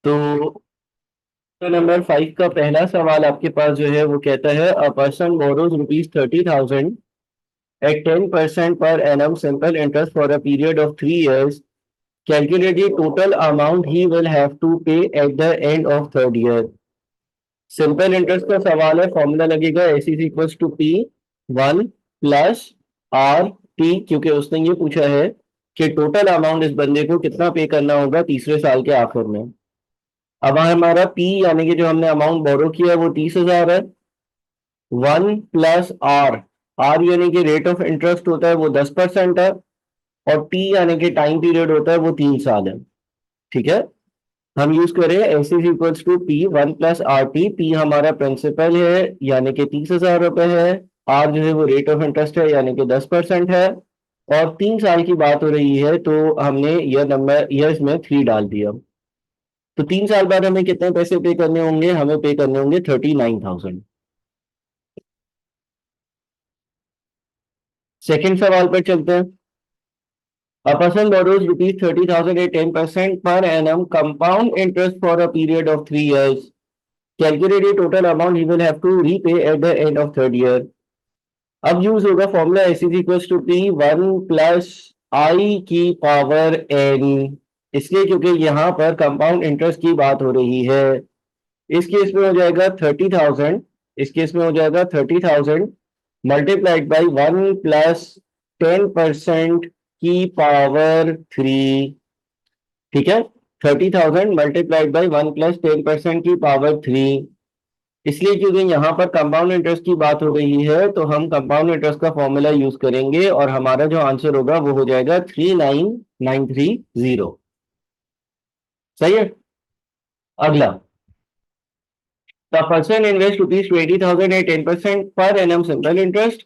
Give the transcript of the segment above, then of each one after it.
तो नंबर 5 का पहला सवाल आपके पास जो है वो कहता है a person borrows ₹30,000 at 10% per annum simple interest for a period of 3 years. Calculate the total amount he will have to pay at the end of third year. Simple interest का सवाल है, फॉर्मूला लगेगा S is equal to P one plus R T, क्योंकि उसने ये पूछा है कि टोटल अमाउंट इस बंदे को कितना पे करना होगा तीसरे साल के आखिर में। अब हमारा पी यानी कि जो हमने अमाउंट बोरो किया है वो 30,000 है। वन प्लस आर, आर यानी कि रेट ऑफ इंटरेस्ट होता है वो 10% है, और टी यानी कि टाइम पीरियड होता है वो 3 साल है। ठीक है, हम यूज करें S is equals to P one plus R T. P हमारा प्रिंसिपल है यानी कि 30,000 रुपए है, आर जो है वो रेट ऑफ इंटरेस्ट है यानी कि 10% है, और 3 साल की बात हो रही है तो हमने यह नंबर यह इसमें 3 डाल दिया। तो 3 साल बाद हमें कितने पैसे पे करने होंगे? हमें पे करने होंगे 39,000। सेकेंड सवाल पर चलते हैं। A person borrows ₹30,000 at 10% per annum compound interest for a period of 3 years. Calculate the total amount he will have to repay at the end of third year. अब यूज होगा formula S is equal to P one plus I की power N, इसलिए क्योंकि यहाँ पर compound interest की बात हो रही है। इस केस में हो जाएगा 30,000, इस केस में हो जाएगा 30,000 मल्टीप्लाइड बाई वन प्लस 10% की पावर थ्री। ठीक है, 30,000 मल्टीप्लाइड बाई वन प्लस 10% की पावर थ्री। इसलिए क्योंकि यहाँ पर कंपाउंड इंटरेस्ट की बात हो रही है तो हम कंपाउंड इंटरेस्ट का फॉर्मूला यूज करेंगे और हमारा जो आंसर होगा वो हो जाएगा 39,930। सही है। अगला, the person invest ₹20,000 at 10% per annum simple interest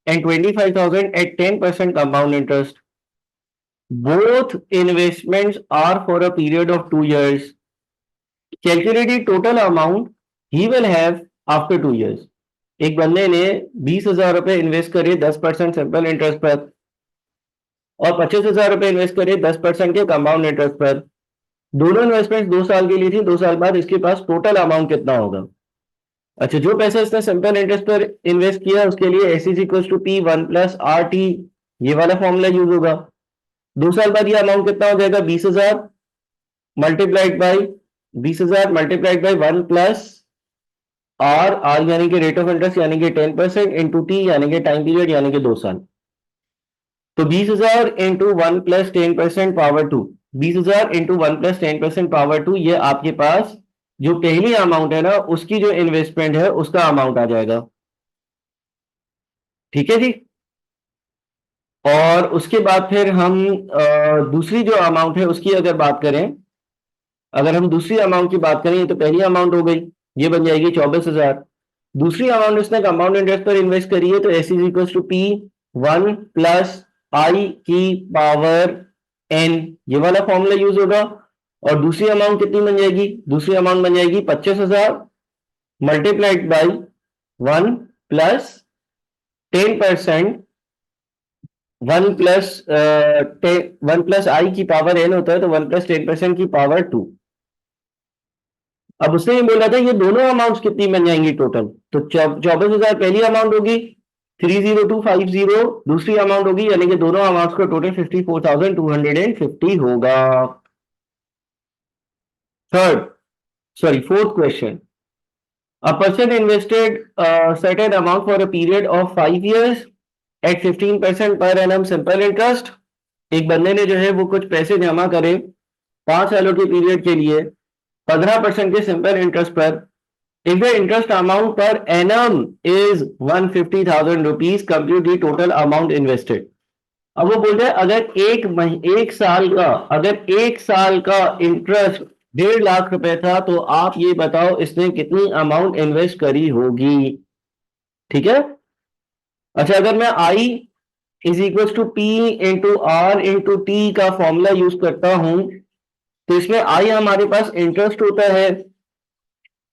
and 25,000 at 10% compound interest. Both investments are for a period of 2 years. Calculate the total amount he will have after 2 years. एक बंदे ने 20,000 रुपए इन्वेस्ट करे 10% सिंपल इंटरेस्ट पर, और 25,000 रुपए invest करे 10% के कंपाउंड इंटरेस्ट पर। दोनों इन्वेस्टमेंट 2 साल के लिए थी। 2 साल बाद इसके पास टोटल अमाउंट कितना होगा? अच्छा, जो पैसा इसने सिंपल इंटरेस्ट पर इन्वेस्ट किया उसके लिए S is equal to P one plus R T, ये वाला फॉर्मूला यूज होगा। 2 साल बाद ये अमाउंट कितना हो जाएगा? 20,000 multiplied by 20,000 multiplied by one plus R, R यानी कि रेट ऑफ इंटरेस्ट यानी कि 10% इंटू टी यानी कि टाइम पीरियड यानी कि 2 साल। तो 20,000 into one plus 10% power two, 20,000 into one plus 10% power two, ये आपके पास जो पहली अमाउंट है ना उसकी जो इन्वेस्टमेंट है उसका अमाउंट आ जाएगा। ठीक है जी। और उसके बाद फिर हम दूसरी जो अमाउंट है उसकी अगर बात करें, अगर हम दूसरी अमाउंट की बात करें तो पहली अमाउंट हो गई, ये बन जाएगी 24,000। दूसरी अमाउंट उसने कंपाउंड इंटरेस्ट पर इन्वेस्ट करी है तो S is equal to P one plus I की पावर एन, ये वाला फॉर्मूला यूज होगा। और दूसरी अमाउंट कितनी बन जाएगी? दूसरी अमाउंट बन जाएगी 25,000 multiplied by one plus 10%, one plus I की पावर एन होता है तो वन प्लस 10% की पावर टू। अब उसने ये बोला था ये दोनों अमाउंट्स कितनी बन जाएंगी टोटल, तो 24,000 पहली अमाउंट होगी, 30250 दूसरी अमाउंट होगी, यानी कि दोनों अमाउंट्स का टोटल 54,250 होगा। Fourth question, a person invested a certain amount for a period of 5 years at 15% per annum simple interest. एक बंदे ने जो है वो कुछ पैसे जमा करे 5 सालों के पीरियड के लिए 15% के सिंपल इंटरेस्ट पर। If the interest amount per annum is 150,000 rupees, compute the total amount invested. अब वो बोल रहे हैं अगर एक साल का इंटरेस्ट 1.5 लाख था तो आप ये बताओ इसने कितनी अमाउंट इन्वेस्ट करी होगी। ठीक है। अच्छा, अगर मैं I is equal to P into R into T का फॉर्मूला यूज करता हूं तो इसमें आई हमारे पास इंटरेस्ट होता है,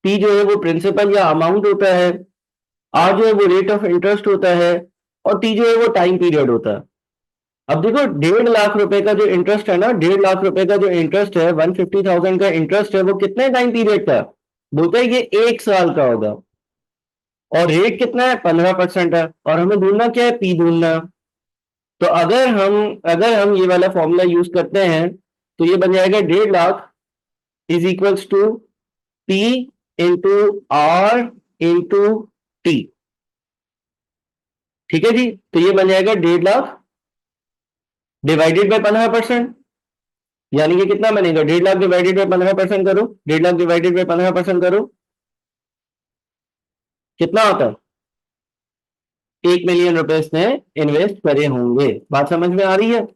पी जो है वो प्रिंसिपल या अमाउंट होता है, आर जो है वो रेट ऑफ इंटरेस्ट होता है, और टी जो है वो टाइम पीरियड होता है। अब देखो 1.5 लाख रुपए का जो इंटरेस्ट है ना, 1.5 लाख रुपए का जो इंटरेस्ट है, 150,000 का इंटरेस्ट है, वो कितने टाइम पीरियड का है? बोलते हैं ये 1 साल का होगा। और रेट कितना है? 15% है। और हमें ढूंढना क्या है? पी ढूंढना है। तो अगर हम ये वाला फॉर्मूला यूज करते हैं तो ये बन जाएगा 1.5 lakh is equals to P into R into T. ठीक है जी, तो ये बन जाएगा 1.5 लाख डिवाइडेड बाय 15%। यानी कि कितना बनेगा? 1.5 लाख डिवाइडेड बाय 15% करो, 1.5 लाख डिवाइडेड बाय 15% करो, कितना आता है? 1 मिलियन रुपए इसने इन्वेस्ट करे होंगे। बात समझ में आ रही है?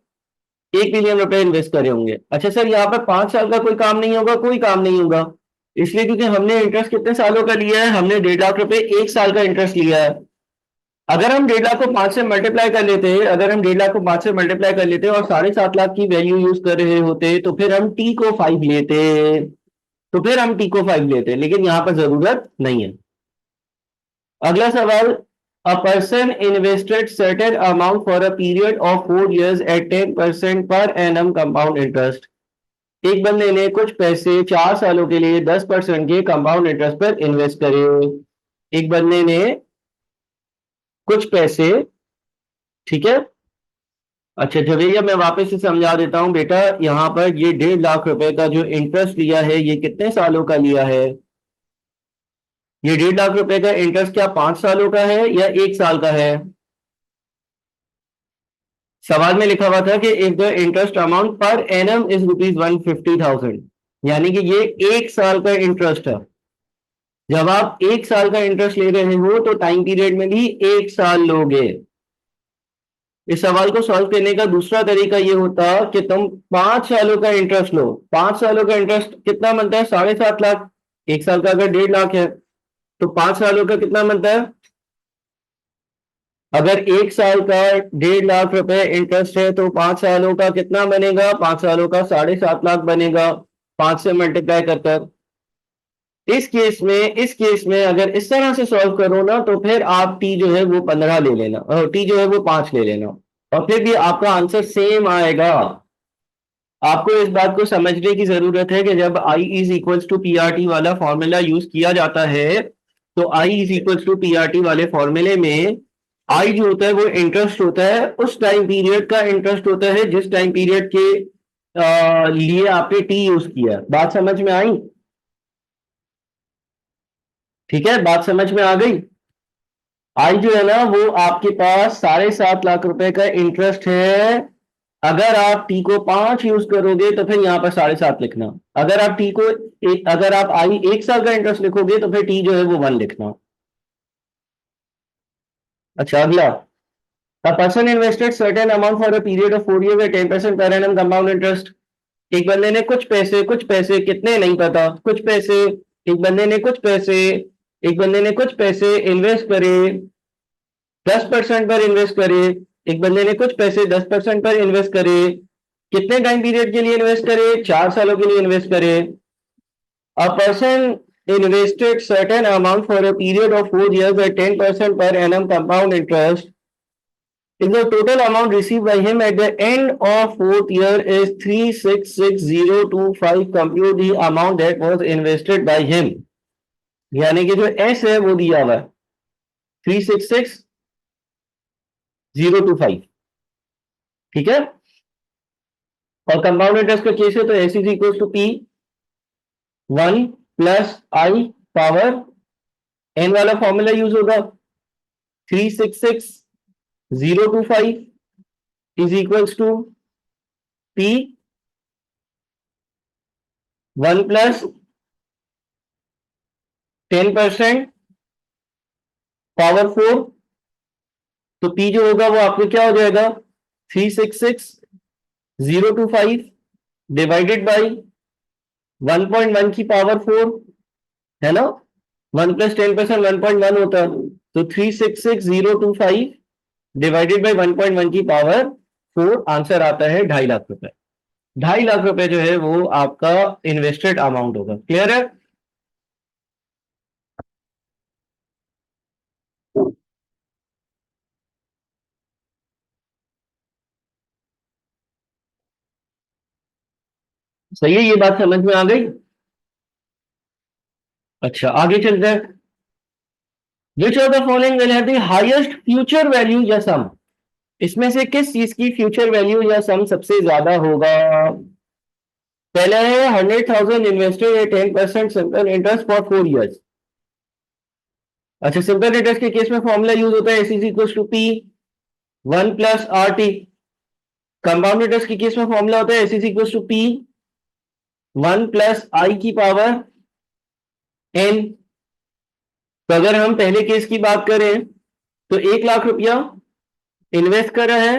1 मिलियन रुपए इन्वेस्ट करे होंगे। अच्छा सर, यहाँ पर 5 साल का कोई काम नहीं होगा? कोई काम नहीं होगा, इसलिए क्योंकि हमने इंटरेस्ट कितने सालों का लिया है? हमने 1.5 लाख रुपए 1 साल का इंटरेस्ट लिया है। अगर हम 1.5 लाख को 5 से मल्टीप्लाई कर लेते, अगर हम 1.5 लाख को 5 से मल्टीप्लाई कर लेते और 7.5 लाख की वैल्यू यूज कर रहे होते, तो फिर हम टी को 5 लेते, लेकिन यहां पर जरूरत नहीं है। अगला सवाल, a person invested certain amount for a period of 4 years at 10% per annum compound interest. एक बंदे ने कुछ पैसे 4 सालों के लिए 10% के कंपाउंड इंटरेस्ट पर इन्वेस्ट करे। एक बंदे ने कुछ पैसे, ठीक है। अच्छा भैया, मैं वापस से समझा देता हूं बेटा। यहाँ पर ये 1.5 लाख रुपए का जो इंटरेस्ट लिया है, ये कितने सालों का लिया है? ये 1.5 लाख रुपए का इंटरेस्ट क्या 5 सालों का है या 1 साल का है? सवाल में लिखा हुआ था कि if the interest amount per annum is rupees 150,000, यानी कि ये 1 साल का इंटरेस्ट है। जब आप 1 साल का इंटरेस्ट ले रहे हो तो टाइम पीरियड में भी 1 साल लोगे। इस सवाल को सॉल्व करने का दूसरा तरीका ये होता कि तुम 5 सालों का इंटरेस्ट लो। 5 सालों का इंटरेस्ट कितना बनता है? 7.5 लाख। 1 साल का अगर 1.5 लाख है तो 5 सालों का कितना बनता है? अगर 1 साल का 1.5 लाख रुपए इंटरेस्ट है तो 5 सालों का कितना बनेगा? 5 सालों का 7.5 लाख बनेगा, 5 से मल्टीप्लाई कर कर। इस केस में अगर इस तरह से सॉल्व करो ना, तो फिर आप टी जो है वो 15 ले लेना और टी जो है वो 5 ले लेना, और फिर भी आपका आंसर सेम आएगा। आपको इस बात को समझने की जरूरत है कि जब I is equals to P R T वाला फॉर्मूला यूज किया जाता है, तो I is equals to P R T वाले फॉर्मूले में आई जो होता है वो इंटरेस्ट होता है, उस टाइम पीरियड का इंटरेस्ट होता है जिस टाइम पीरियड के लिए आपने टी यूज किया। बात समझ में आई? ठीक है, बात समझ में आ गई? आई जो है ना, वो आपके पास 7.5 लाख रुपए का इंटरेस्ट है। अगर आप टी को 5 यूज करोगे तो फिर यहां पर 7.5 लिखना। अगर आप टी को अगर आप आई 1 साल का इंटरेस्ट लिखोगे तो फिर टी जो है वो 1 लिखना। अच्छा अगला, a person invested certain amount for a period of 4 years at 10% per annum compound interest। एक बंदे ने कुछ पैसे कितने नहीं पता, कुछ पैसे, एक बंदे ने कुछ पैसे एक बंदे ने कुछ पैसे इन्वेस्ट करे, 10% पर इन्वेस्ट करे। एक बंदे ने कुछ पैसे 10% पर इन्वेस्ट करे, कितने टाइम पीरियड के लिए इन्वेस्ट करे? 4 सालों के लिए इन्वेस्ट करे। A person invested certain amount for a period of 4 years at 10% per annum compound interest। If the total amount received by him at the end of fourth year is 366025, compute the amount that was invested by him। यानी कि जो S है वो दिया हुआ है 366025। ठीक है, और कंपाउंड इंटरेस्ट का केस है तो S is equal to P 1 + i N वाला फॉर्मूला यूज होगा। 366025 is equals to P 1 + 10% power 4। तो पी जो होगा वो आपको क्या हो जाएगा? 366025 डिवाइडेड बाई 1.1 की पावर 4, है ना। 1 + 10% 1.1 होता है, तो 366025 डिवाइडेड बाई 1.1 की पावर 4, आंसर आता है 2.5 लाख रुपए। 2.5 लाख रुपए जो है वो आपका इन्वेस्टेड अमाउंट होगा। क्लियर है? सही है, ये बात समझ में आ गई। अच्छा आगे चलते हैं। Which of the following will have the highest future value या सम? इसमें से किस चीज की फ्यूचर वैल्यू या सम सबसे ज्यादा होगा? पहला है 100,000 invested at 10% simple interest for 4 years। अच्छा सिंपल इंटरेस्ट के केस में फॉर्मूला यूज होता है S is equal to P 1 + RT। Compound interest के केस में फॉर्मूला होता है S is equal to P 1 + I⁴ n। तो अगर हम पहले केस की बात करें तो 1 लाख रुपया इन्वेस्ट कर रहा है,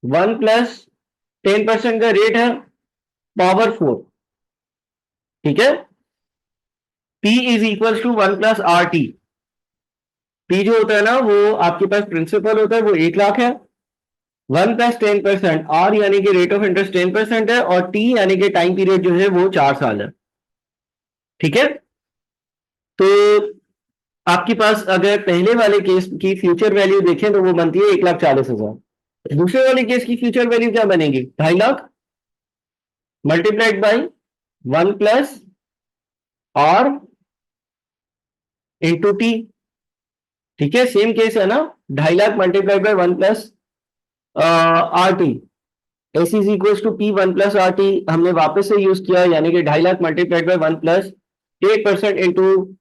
1 + 10% का रेट है पावर 4। ठीक है, P is equal to 1 + RT। P जो होता है ना वो आपके पास प्रिंसिपल होता है, वो 1 लाख है। 1 + 10%, R यानी कि रेट ऑफ इंटरेस्ट 10% है, और T यानी कि टाइम पीरियड जो है वो 4 साल है। ठीक है, तो आपके पास अगर पहले वाले केस की फ्यूचर वैल्यू देखें तो वो बनती है 1,40,000। दूसरे वाले केस की फ्यूचर वैल्यू क्या बनेगी? 2.5 lakh multiplied by 1 + R into T. ठीक है, सेम केस है ना, 2.5 lakh multiplied by 1 + RT। S is equal to P 1 + RT हमने वापस से यूज किया, यानी कि 2.5 lakh multiplied by 1 + 8% into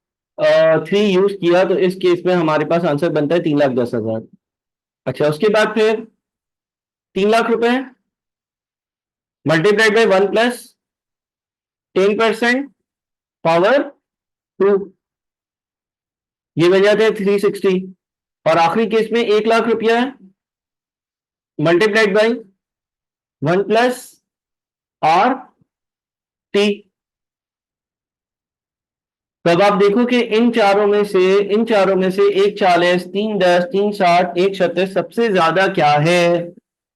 3 use किया, तो इस केस में हमारे पास आंसर बनता है 3,10,000। अच्छा उसके बाद फिर 3 लाख रुपए मल्टीप्लाइड बाई 1 + 10% पावर 2, ये बन जाते हैं 360। और आखिरी केस में 1 लाख रुपया मल्टीप्लाइड बाई 1 + RT। तो अब आप देखो कि इन चारों में से एक 40, 3 10, 3 60, एक 36 सबसे ज्यादा क्या है?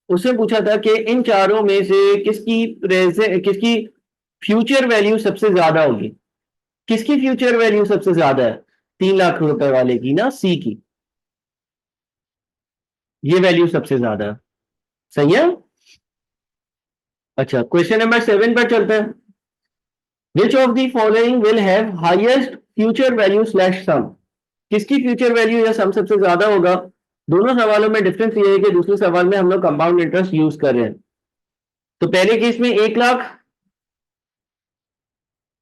उसने पूछा था कि इन चारों में से किसकी फ्यूचर वैल्यू सबसे ज्यादा होगी। किसकी फ्यूचर वैल्यू सबसे ज्यादा है? 3 लाख रुपए वाले की ना, सी की, ये वैल्यू सबसे ज्यादा है। सही है। अच्छा क्वेश्चन नंबर 7 पर चलते हैं। Which of the following will have highest future value slash sum? किसकी फ्यूचर वैल्यू या सम सबसे ज्यादा होगा? दोनों सवालों में डिफरेंस ये है कि दूसरे सवाल में हम लोग कंपाउंड इंटरेस्ट यूज कर रहे हैं। तो पहले केस में 1 लाख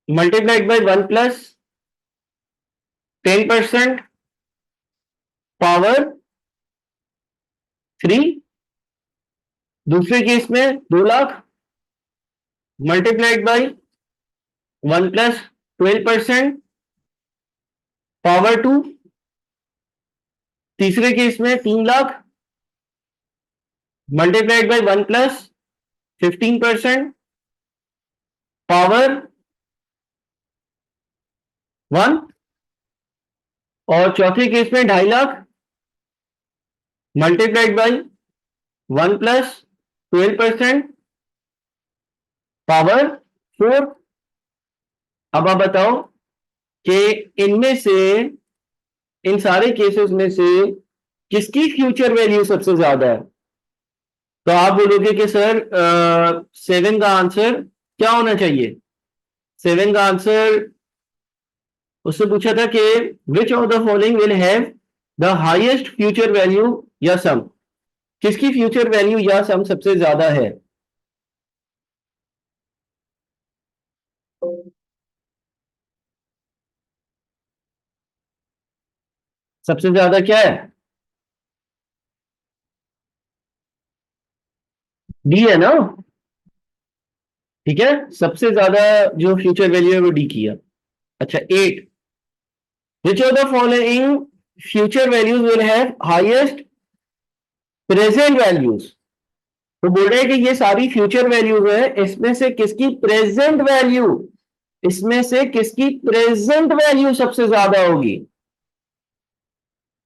मल्टीप्लाइड बाई 1 + 10% पावर 3। दूसरे केस में 2 लाख मल्टीप्लाइड बाई 1 + 12% पावर 2। तीसरे केस में 3 लाख मल्टीप्लाइड बाई 1 + 15% पावर 1। और चौथे केस में 2.5 लाख मल्टीप्लाइड बाई 1 + 12% पावर 4। अब आप बताओ कि इनमें से, इन सारे केसेस में से किसकी फ्यूचर वैल्यू सबसे ज्यादा है? तो आप बोलोगे कि सर 7 का आंसर क्या होना चाहिए? 7 का आंसर, उससे पूछा था कि विच of the following will have the highest future value या सम? किसकी फ्यूचर वैल्यू या सम सबसे ज्यादा है? सबसे ज्यादा क्या है? डी है ना। ठीक है, सबसे ज्यादा जो फ्यूचर वैल्यू है वो डी की है। अच्छा 8, विच of the following future values will have highest present values? तो बोल रहे हैं कि ये सारी फ्यूचर वैल्यूज है, इसमें से किसकी प्रेजेंट वैल्यू, इसमें से किसकी प्रेजेंट वैल्यू सबसे ज्यादा होगी?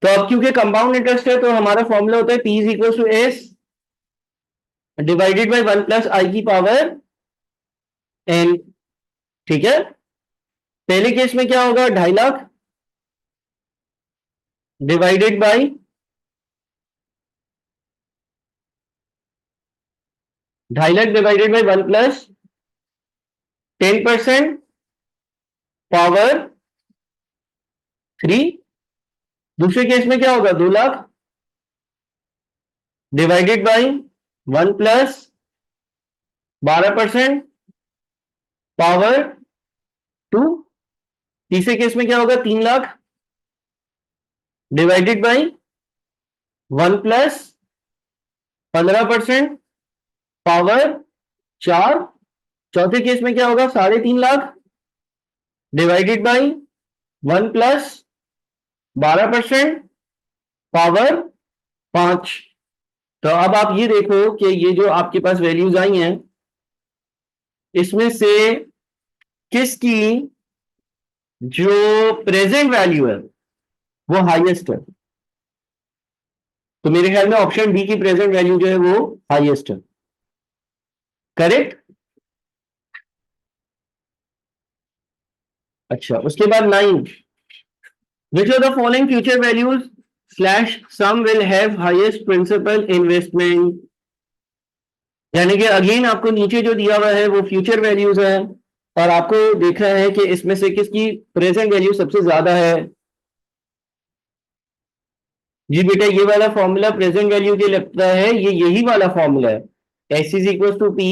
तो अब क्योंकि कंपाउंड इंटरेस्ट है तो हमारा फॉर्मूला होता है P is equal to S divided by 1 + I⁴ N. ठीक है, पहले केस में क्या होगा? 2.5 lakh divided by 2.5 lakh divided by 1 + 10% power 3। दूसरे केस में क्या होगा, 2 lakh divided by 1 plus 12% power 2। तीसरे केस में क्या होगा, 3 lakh divided by 1 plus 15% power 4। चौथे केस में क्या होगा, 3.5 lakh divided by 1 plus 12% power 5। तो अब आप ये देखो कि ये जो आपके पास वैल्यूज आई हैं, इसमें से किसकी जो प्रेजेंट वैल्यू है वो हाईएस्ट है। तो मेरे ख्याल में ऑप्शन बी की प्रेजेंट वैल्यू जो है वो हाईएस्ट है। करेक्ट। अच्छा, उसके बाद 9, which of the following future values slash sum will have highest principal investment. यानी कि अगेन आपको नीचे जो दिया हुआ है वो फ्यूचर वैल्यूज है, और आपको देखना है कि इसमें से किसकी प्रेजेंट वैल्यू सबसे ज्यादा है। जी बेटा, ये वाला फॉर्मूला प्रेजेंट वैल्यू के लगता है, ये यही वाला फॉर्मूला है। S is equal to P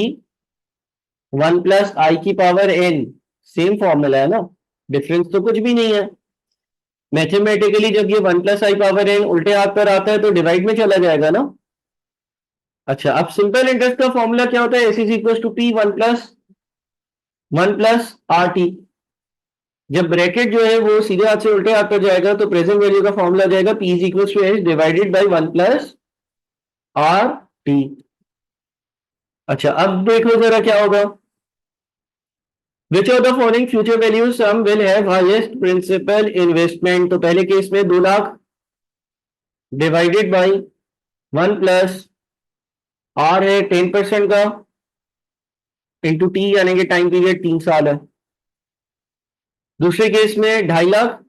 1 plus I की पावर एन। सेम फॉर्मूला है ना, डिफरेंस तो कुछ भी नहीं है। मैथमेटिकली जब ये 1 प्लस आई पावर एन उल्टे हाथ पर आता है तो डिवाइड में चला जाएगा ना। अच्छा, अब सिंपल इंटरेस्ट का फॉर्मूला क्या होता है, S is equal to P 1 plus R T. जब ब्रैकेट जो है वो सीधे हाथ से उल्टे हाथ पर जाएगा तो प्रेजेंट वैल्यू का फॉर्मूला जाएगा P is equal to H divided by 1 plus R T. अच्छा, अब देखो जरा क्या होगा। Which of the following future values sum will have highest principal investment. तो पहले केस में 2 lakh divided by 1 plus R है 10% का इंटू टी, यानी कि टाइम पीरियड 3 साल है। दूसरे केस में 2.5 lakh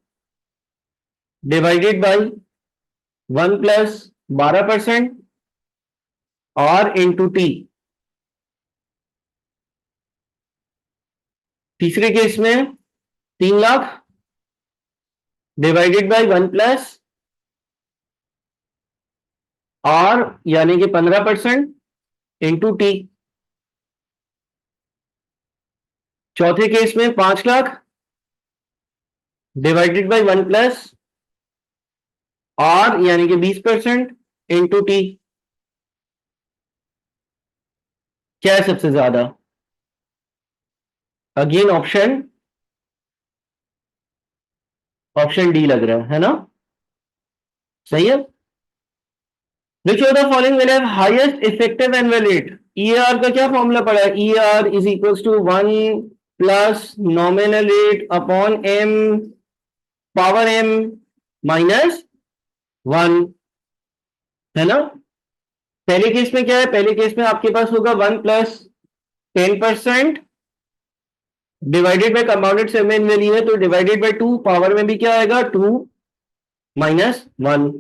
divided by 1 plus 12% r into t. तीसरे केस में 3 lakh divided by 1 plus r यानी कि 15% इंटू टी। चौथे केस में 5 lakh divided by 1 plus r यानी कि 20% इंटू टी। क्या है सबसे ज्यादा? अगेन ऑप्शन डी लग रहा है ना, सही है। Which of the following will have highest effective annual rate. ER का क्या फॉर्मूला पड़ा है, ER is equal to 1 plus nominal rate upon m power m minus 1, है ना। पहले केस में क्या है, पहले केस में आपके पास होगा 1 plus 10% divided by compounded semi value है तो डिवाइडेड बाय 2, पावर में भी क्या आएगा 2 माइनस 1।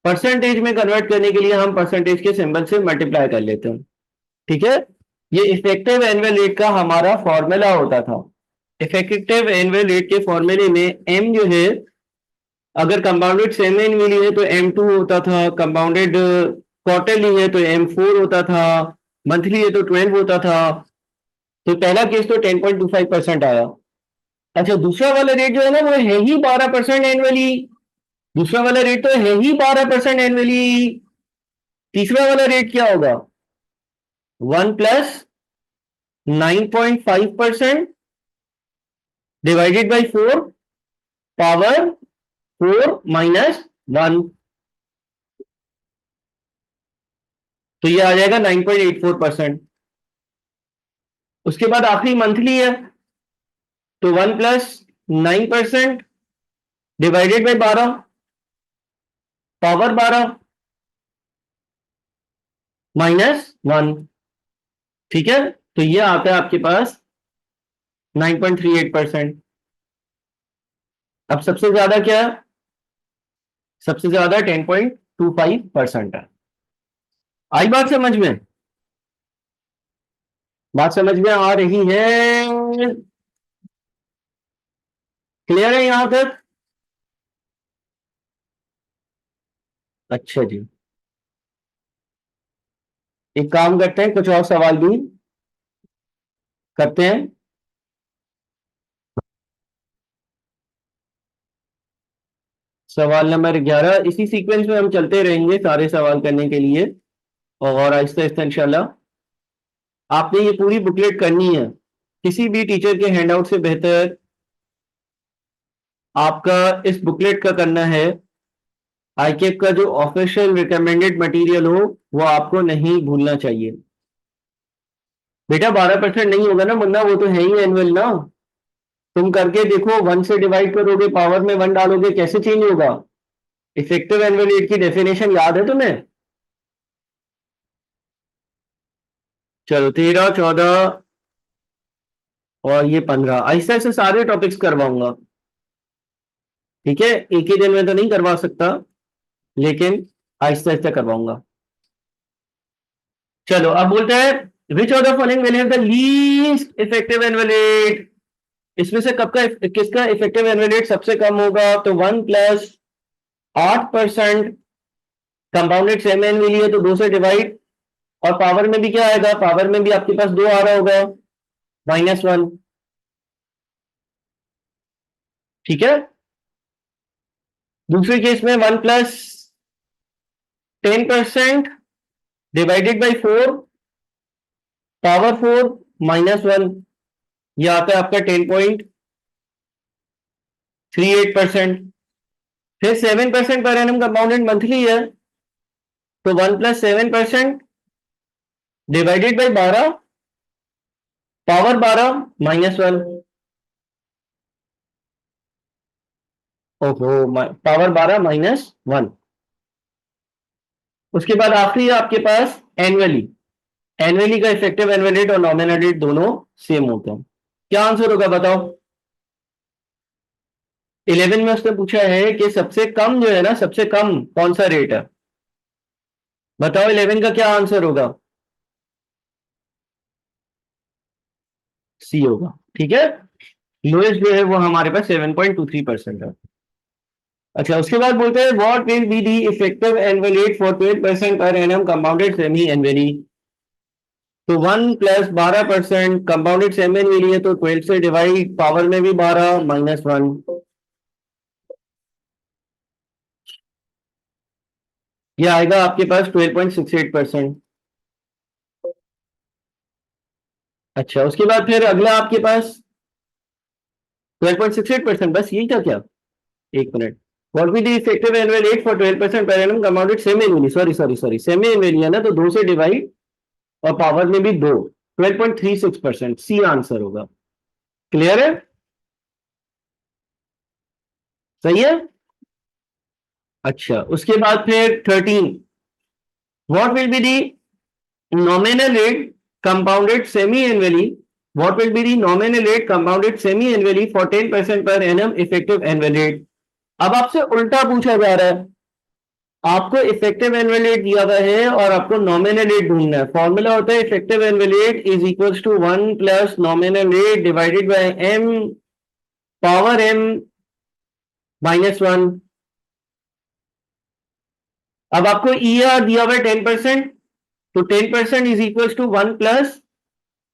परसेंटेज में कन्वर्ट करने के लिए हम परसेंटेज के सिंबल से मल्टीप्लाई कर लेते हैं, ठीक है। ये इफेक्टिव एनुअल रेट का हमारा फॉर्मूला होता था। इफेक्टिव एनुअल रेट के फॉर्मूले में एम जो है, अगर कंपाउंडेड सेमी एनुअली है तो M2 होता था, कंपाउंडेड क्वार्टरली है तो M4 होता था, मंथली है तो 12 होता था। तो पहला केस तो 10.25% आया। अच्छा, दूसरा वाला रेट जो है ना वो है ही 12% एनुअली। दूसरा वाला रेट तो है ही 12% एनुअली। तीसरा वाला रेट क्या होगा, 1 plus 9.5% divided by 4 power 4 minus 1। तो ये आ जाएगा 9.84%। उसके बाद आखिरी मंथली है तो 1 plus 9% divided by 12 power 12 minus 1, ठीक है। तो ये आता है आपके पास 9.38%। अब सबसे ज्यादा क्या है, सबसे ज्यादा 10.25% है। आई बात समझ में? बात समझ में आ रही है क्लियर है यहां तक? अच्छा जी, एक काम करते हैं, कुछ और सवाल भी करते हैं। सवाल नंबर 11, इसी सीक्वेंस में हम चलते रहेंगे सारे सवाल करने के लिए, और आहिस्ता आहिस्ता इंशाल्लाह। आपने ये पूरी बुकलेट करनी है, किसी भी टीचर के हैंडआउट से बेहतर आपका इस बुकलेट का करना है। आईकेप का जो ऑफिशियल रिकमेंडेड मटेरियल हो वो आपको नहीं भूलना चाहिए। बेटा 12% नहीं होगा ना मुन्ना, वो तो है ही एनुअल ना। तुम करके देखो, 1 से डिवाइड करोगे, पावर में 1 डालोगे, कैसे चेंज होगा? इफेक्टिव एनुअल रेट की डेफिनेशन याद है तुम्हें? चलो 13, 14 और ये 15, आहिस्ता आहिस्ता सारे टॉपिक्स करवाऊंगा। ठीक है, एक ही दिन में तो नहीं करवा सकता, लेकिन आहिस्ता आहिस्ता करवाऊंगा। चलो अब बोलते हैं, which of the following will have the least effective annual rate. इसमें से कब का किसका इफेक्टिव एनुअल रेट सबसे कम होगा? तो 1 प्लस 8% कंपाउंडेड सेमी एनुअली है तो 2 से डिवाइड, और पावर में भी क्या आएगा? पावर में भी आपके पास 2 आ रहा होगा, -1। ठीक है, दूसरे केस में 1 प्लस 10% डिवाइडेड बाई 4, पावर 4 -1, यह आता है आपका 10.38%। फिर 7% पर एनम कंपाउंडेड मंथली है, तो 1 प्लस 7% डिवाइडेड बाई 12, पावर 12 -1। ओहो, पावर 12 -1। उसके बाद आखिरी है आपके पास एनुअली। एनुअली का इफेक्टिव एनुअल रेट और नॉमिनल रेट दोनों सेम होते हैं। क्या आंसर होगा बताओ? 11 में उसने पूछा है कि सबसे कम जो है ना, सबसे कम कौन सा रेट है? बताओ 11 का क्या आंसर होगा? सी होगा। ठीक है, लोएस्ट जो है वो हमारे पास 7.23% है। अच्छा, उसके बाद बोलते हैं, what will be the effective annual rate for 12% per annum compounded semi annually. तो 1 प्लस 12% कंपाउंडेड सेमी एनुअली है तो 12 से डिवाइड, पावर में भी 12 -1, ये आएगा आपके पास 12.68%। अच्छा, उसके बाद फिर अगला आपके पास 12.68%, बस यही था क्या? एक minute, what be the effective annual rate for 12% per annum compounded semi annually, sorry semi annually है ना, तो 2 से डिवाइड और पावर में भी 2, 12.36%, सी आंसर होगा। क्लियर है? सही है। अच्छा, उसके बाद फिर 13, what will be the nominal rate compounded semi-annually, what will be the nominal rate compounded semi-annually for 10% per annum effective annual rate? अब आपसे उल्टा पूछा जा रहा है, आपको इफेक्टिव एनुअल रेट दिया गया है और आपको नॉमिनल रेट ढूंढना है। फॉर्मूला होता है effective annual rate is equals to 1 plus nominal rate divided by m power m -1। अब आपको ER दिया हुआ है 10%, तो 10% is equals to 1 plus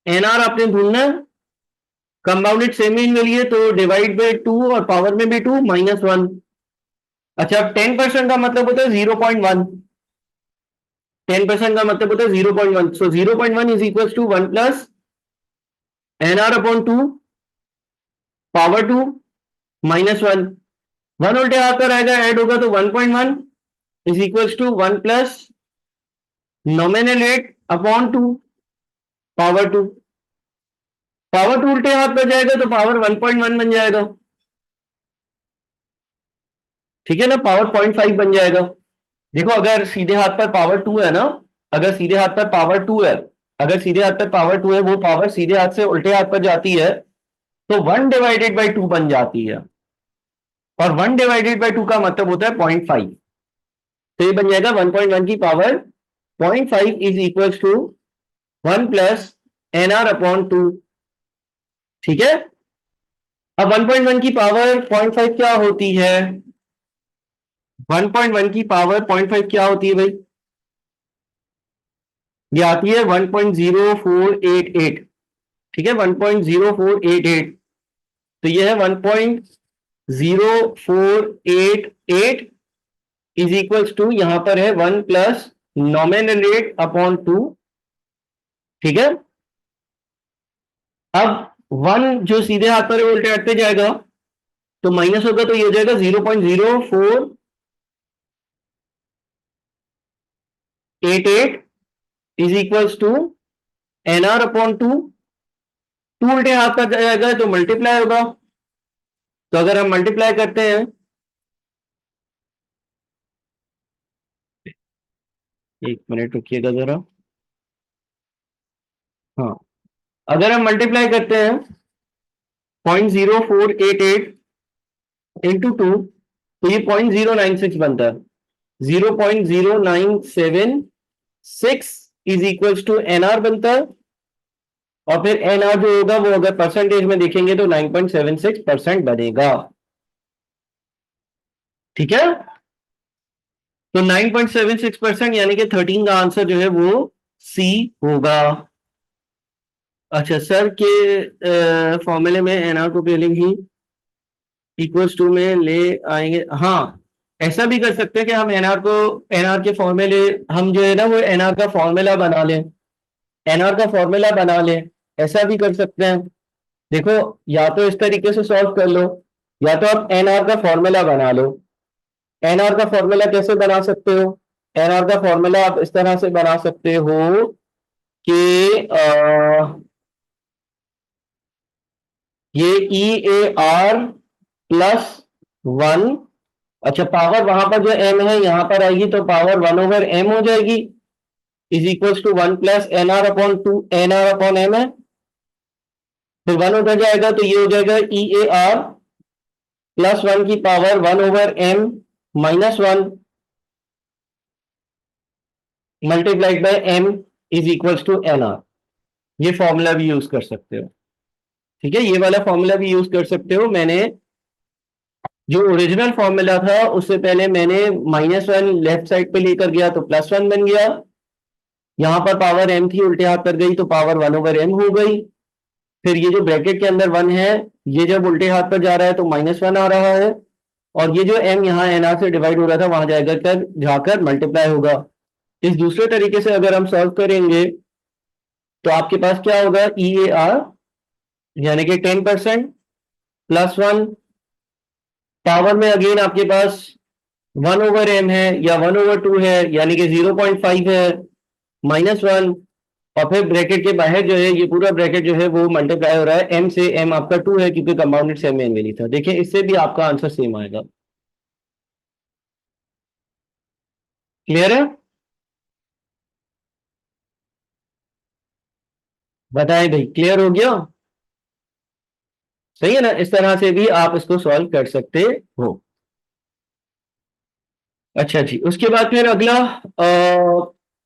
NR आपने ढूंढना है, कंपाउंडेड सेमी इनवेली है तो डिवाइड बाय 2 और पावर में भी 2 -1। अच्छा, 10% का मतलब होता है 0.1, 10% का मतलब होता है 0.1, so 0.1 is equal to 1 plus NR upon 2, power 2 -1। 1 उल्टे हाथ पर आएगा, ऐड होगा तो 1.1 is equal to 1 plus nominal rate upon 2, power 2। Power 2 उल्टे हाथ पर जाएगा तो पावर 1.1 बन जाएगा। ठीक है ना, पावर 0.5 बन जाएगा। देखो, अगर सीधे हाथ पर पावर 2 है ना, अगर सीधे हाथ पर पावर 2 है, अगर सीधे हाथ पर पावर 2 है, वो पावर सीधे हाथ से उल्टे हाथ पर जाती है तो 1 डिवाइडेड बाई 2 बन जाती है, और 1 डिवाइडेड बाई 2 का मतलब होता है 0.5, तो ये बन जाएगा 1.1 की power 0.5 is equal to 1 plus NR upon 2। ठीक है। अब 1.1 की पावर 0.5 क्या होती है? 1.1 की पावर 0.5 क्या होती है भाई? ये आती है 1.0488। ठीक है, 1.0488। तो ये है 1.0488 इज इक्वल्स टू, यहां पर है 1 प्लस नॉमिनल रेट अपॉन 2। ठीक है। अब 1 जो सीधे हाथ पर है वो उल्टे हाथ पे जाएगा, तो माइनस होगा, तो ये हो जाएगा 0.0488 is equals to NR upon 2। 2 उल्टे हाथ पर जाएगा तो मल्टीप्लाई होगा। तो अगर हम मल्टीप्लाई करते हैं, एक मिनट रुकिएगा जरा। हाँ, अगर हम मल्टीप्लाई करते हैं 0.0488 इंटू 2, तो ये 0.096 बनता है। 0.0976 इज इक्वल्स टू एनआर बनता है। और फिर एनआर जो होगा वो अगर परसेंटेज में देखेंगे तो 9.76% बनेगा। ठीक है। तो 9.76% यानी कि 13 का आंसर जो है वो सी होगा। अच्छा, सर के फॉर्मूले में एनआर को पहले ही इक्वल्स टू में ले आएंगे। हाँ, ऐसा भी कर सकते हैं कि हम एनआर को, एनआर के फॉर्मूले, हम जो है ना वो एनआर का फॉर्मूला बना लें। एनआर का फॉर्मूला बना लें, ऐसा भी कर सकते हैं। देखो, या तो इस तरीके से सॉल्व कर लो, या तो आप एनआर का फॉर्मूला बना लो। एनआर का फॉर्मूला कैसे बना सकते हो? एनआर का फॉर्मूला आप इस तरह से बना सकते हो कि ये ई ए आर प्लस 1। अच्छा, पावर वहां पर जो एम है यहां पर आएगी तो पावर 1 ओवर एम हो जाएगी, is equals to 1 plus N R upon 2, N R upon m है। फिर 1 उधर जाएगा तो ये हो जाएगा ई ए आर प्लस 1 की power 1 over m minus 1 multiplied by m is equals to N R. ये फॉर्मूला भी यूज कर सकते हो। ठीक है, ये वाला फॉर्मूला भी यूज कर सकते हो। मैंने जो ओरिजिनल फॉर्मूला था उससे पहले मैंने -1 लेफ्ट साइड पे लेकर गया तो +1 बन गया। यहां पर पावर m थी, उल्टे हाथ पर गई तो पावर 1 ओवर m हो गई। फिर ये जो ब्रैकेट के अंदर 1 है, ये जब उल्टे हाथ पर जा रहा है तो -1 आ रहा है। और ये जो m यहाँ nr से डिवाइड हो रहा था वहां जाएगा कर जाकर मल्टीप्लाई होगा। इस दूसरे तरीके से अगर हम सॉल्व करेंगे तो आपके पास क्या होगा, ई ए आर यानी कि 10% +1, पावर में अगेन आपके पास 1 ओवर m है या 1/2 है यानी कि 0.5 है, -1। और फिर ब्रैकेट के बाहर जो है ये पूरा ब्रैकेट जो है वो मल्टीप्लाई हो रहा है m से। m आपका 2 है क्योंकि कंपाउंडेड सेमी एनवेली था। देखिए, इससे भी आपका आंसर सेम आएगा। क्लियर है? बताएं भाई, क्लियर हो गया? सही है ना? इस तरह से भी आप इसको सॉल्व कर सकते हो। अच्छा जी, उसके बाद फिर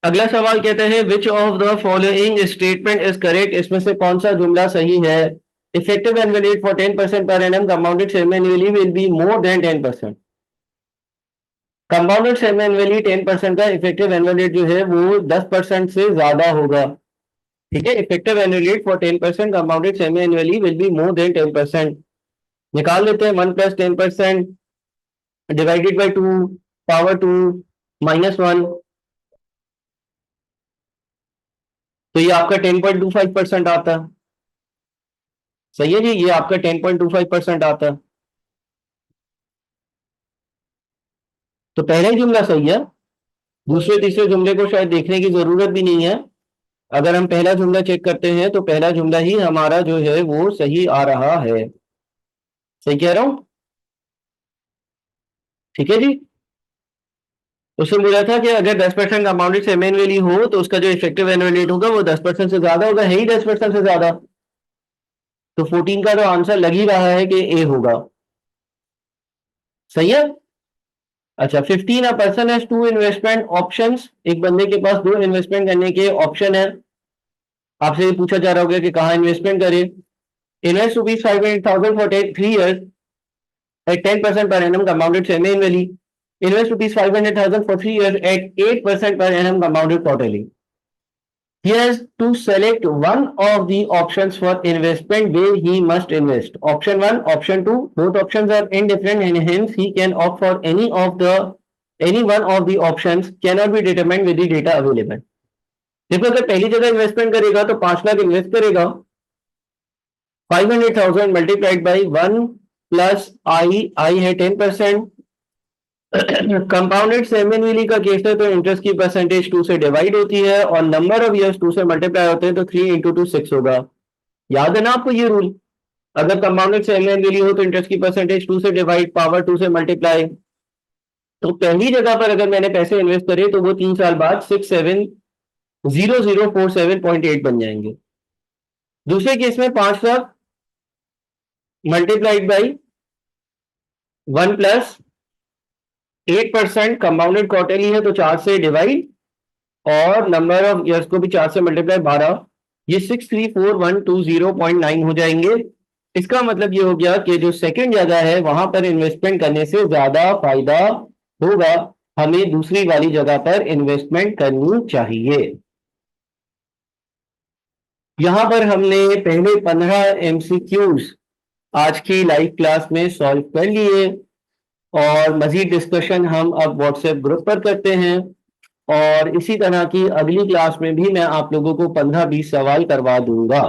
अगला सवाल कहता है which of the following statement is correct. इसमें से कौन सा जुमला सही है? Effective annual rate for 10% per annum compounded semi annually will be more than 10%। Compounded semi annually 10% का इफेक्टिव एनुअल रेट जो है वो 10% से ज्यादा होगा। ठीक है, effective annual rate for 10% compounded semi annually will be more than 10%। निकाल लेते हैं। 1 प्लस 10% डिवाइडेड बाई 2 पावर 2 -1। तो ये आपका 10.25% आता है। सही है जी, ये आपका 10.25% आता है। तो पहला ही जुमला सही है। दूसरे तीसरे जुमले को शायद देखने की जरूरत भी नहीं है। अगर हम पहला जुमला चेक करते हैं तो पहला जुमला ही हमारा जो है वो सही आ रहा है। सही कह रहा हूं? ठीक है जी। उसने बोला था कि अगर 10% कंपाउंडेड सेमी एनुअली हो तो उसका जो इफेक्टिव एनुअल रेट होगा वो 10% से ज्यादा होगा, है ही 10% से ज्यादा। तो 14 का तो आंसर लग ही रहा है कि ए होगा। सही है। अच्छा, 15 a person has two investment options. एक बंदे के पास दो इन्वेस्टमेंट करने के ऑप्शन है। आपसे ये पूछा जा रहा होगा कि कहाँ इन्वेस्टमेंट करे। Invest rupees 500,000 for 3 years at 10% per annum compounded semi-annually. Invest rupees 500,000 for 3 years at 8% per annum compounded quarterly. He has to select one of the options for investment where he must invest. Option 1, option 2, both options are indifferent and hence he can opt for any one of the options cannot be determined with the data available. देखो अगर पहली जगह investment करेगा तो 5 lakh invest करेगा 500,000 multiplied by 1 plus आई है 10%. Compounded सेमिनली का case है तो इंटरेस्ट की परसेंटेज 2 से डिवाइड होती है और नंबर ऑफ इयर्स 2 से मल्टीप्लाई होते हैं तो 3 इंटू 2 6 होगा. याद है ना आपको ये रूल? अगर कंपाउंडेड सेमिनली हो तो इंटरेस्ट की परसेंटेज 2 से डिवाइड पावर 2 से मल्टीप्लाई. तो पहली जगह पर अगर मैंने पैसे इन्वेस्ट करे तो वो 3 साल बाद 670047.8 बन जाएंगे. दूसरे केस में 5 lakh multiplied by 1 plus 8% compounded quarterly है तो 4 से डिवाइड और नंबर ऑफ इयर्स को भी 4 से मल्टीप्लाई 12. ये 634120.9 हो जाएंगे. इसका मतलब ये हो गया कि जो सेकंड जगह है वहां पर इन्वेस्टमेंट करने से ज्यादा फायदा होगा. हमें दूसरी वाली जगह पर इन्वेस्टमेंट करनी चाहिए. यहां पर हमने पहले 15 एमसीक्यूज आज की लाइव क्लास में सॉल्व कर लिए और मजीद डिस्कशन हम अब व्हाट्सएप ग्रुप पर करते हैं और इसी तरह की अगली क्लास में भी मैं आप लोगों को 15-20 सवाल करवा दूंगा.